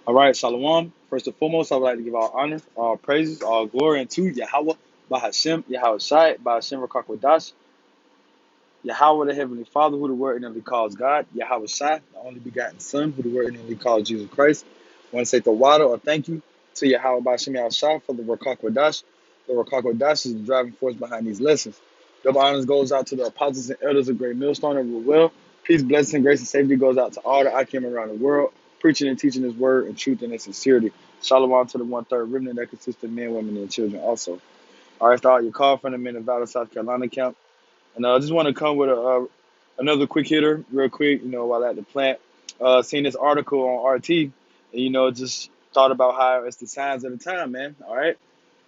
All right, Shalom. First and foremost, I would like to give all honor, all praises, all glory unto Yahweh, Bahashem, Yahweh Shai, Bahashem Rakakwadash, Yahweh the Heavenly Father, who the Word inwardly calls God, Yahweh Shai, the only begotten Son, who the Word inwardly calls Jesus Christ. I want to say the water or thank you to Yahweh Bahashem Yahweh Shai for the Rakakwadash. The Rakakwadash is the driving force behind these lessons. Double honors goes out to the apostles and elders of Great Millstone and will. Peace, blessing, grace, and safety goes out to all the Akim around the world, preaching and teaching His word in truth and in sincerity. Shalom to the one-third remnant that consists of men, women, and children also. All right, start your call from the men of Valor, South Carolina camp. And I just want to come with another quick hitter, real quick, while at the plant. Seen this article on RT, and, just thought about how it's the signs of the time, man. All right.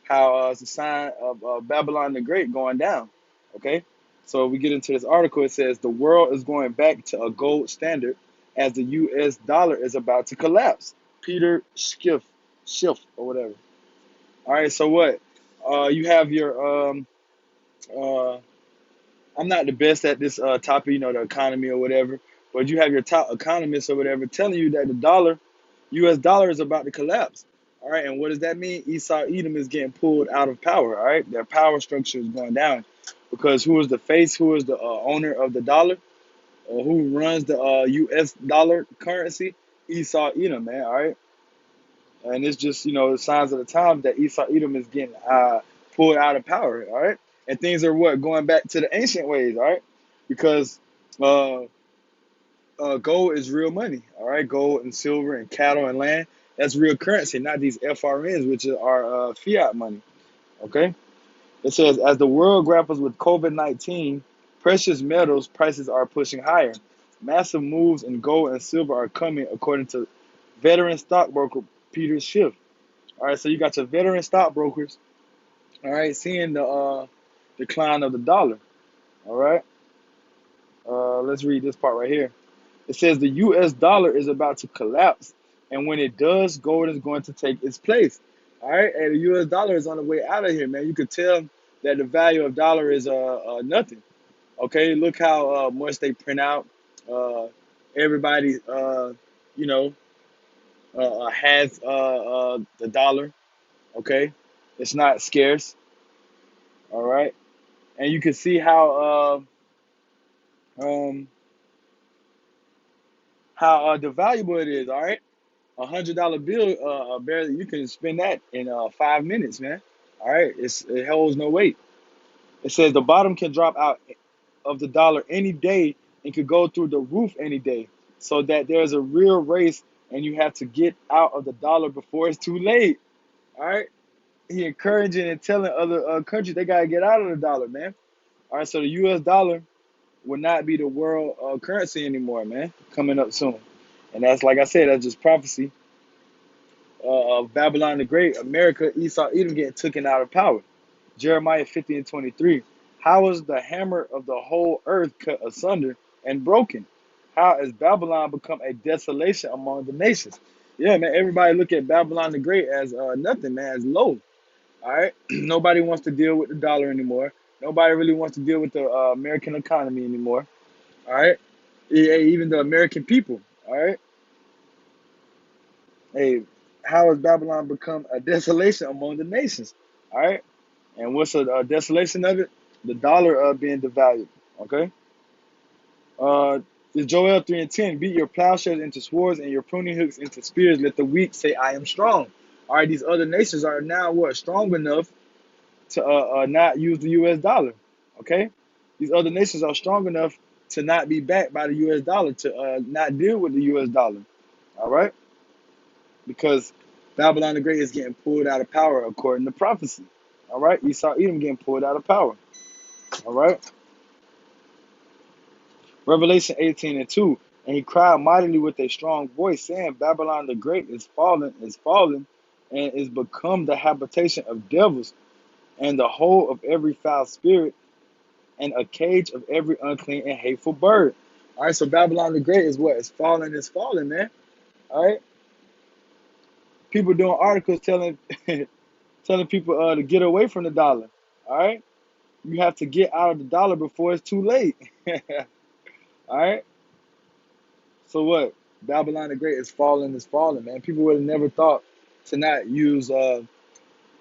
How it's a sign of Babylon the Great going down. Okay. So we get into this article. It says the world is going back to a gold standard as the U.S. dollar is about to collapse. Peter Schiff or whatever. All right. So what? You have your uh, I'm not the best at this topic, the economy or whatever, but you have your top economists or whatever telling you that the dollar, U.S. dollar, is about to collapse. All right, and what does that mean? Esau Edom is getting pulled out of power. All right, their power structure is going down because who is the face? Who is the owner of the dollar? Who runs the U.S. dollar currency? Esau Edom, man. All right, and it's just the signs of the times that Esau Edom is getting pulled out of power. All right, and things are going back to the ancient ways. All right, because uh, gold is real money. All right, gold and silver and cattle and land, that's real currency, not these FRNs, which are fiat money. Okay, it says as the world grapples with COVID-19, precious metals prices are pushing higher. Massive moves in gold and silver are coming, according to veteran stockbroker Peter Schiff. All right, so you got your veteran stockbrokers, all right, seeing the decline of the dollar. All right, let's read this part right here. It says the U.S. dollar is about to collapse, and when it does, gold is going to take its place. All right, and the U.S. dollar is on the way out of here, man. You could tell that the value of dollar is nothing. Okay, look how much they print out. Uh, everybody, you know, has the dollar. Okay, it's not scarce. All right, and you can see um, how the valuable it is. All right, $100 bill, barely you can spend that in 5 minutes, man. All right, it holds no weight. It says the bottom can drop out of the dollar any day and could go through the roof any day, so that there's a real race and you have to get out of the dollar before it's too late. All right, he encouraging and telling other countries they gotta get out of the dollar, man. All right, so the U.S. dollar will not be the world currency anymore, man. Coming up soon, and that's like I said, that's just prophecy of Babylon the Great, America, Esau, Edom getting taken out of power. Jeremiah 50 and 23. How is the hammer of the whole earth cut asunder and broken? How has Babylon become a desolation among the nations? Yeah, man, everybody look at Babylon the Great as nothing, man, as low. All right? Nobody wants to deal with the dollar anymore. Nobody really wants to deal with the American economy anymore. All right? Yeah, even the American people. All right? Hey, how has Babylon become a desolation among the nations? All right, and what's a desolation of it? The dollar being devalued. Okay. Uh, the Joel 3 and 10. Beat your plowshares into swords and your pruning hooks into spears. Let the weak say, "I am strong." All right, these other nations are now what strong enough to not use the U.S. dollar. Okay, these other nations are strong enough to not be backed by the U.S. dollar, to not deal with the U.S. dollar. All right. Because Babylon the Great is getting pulled out of power according to prophecy. All right, Esau Edom getting pulled out of power. All right, Revelation 18 and 2. And he cried mightily with a strong voice, saying, Babylon the Great is fallen, and is become the habitation of devils, and the hole of every foul spirit, and a cage of every unclean and hateful bird. All right, so Babylon the Great is what? It's fallen, man. All right, people doing articles telling telling people to get away from the dollar. All right, you have to get out of the dollar before it's too late. All right, so what? Babylon the Great is falling, man. People would have never thought to not use to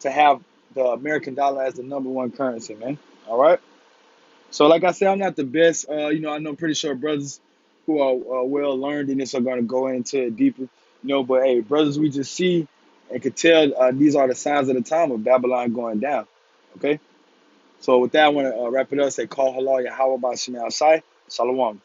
have the American dollar as the number one currency, man. All right. So, like I said, I'm not the best. I know pretty sure brothers who are well learned in this are going to go into it deeper. But hey, brothers, we just see and could tell these are the signs of the time of Babylon going down. Okay. So with that, I want to wrap it up. Say, call halal Yahweh by Shemai Shai. Shalom.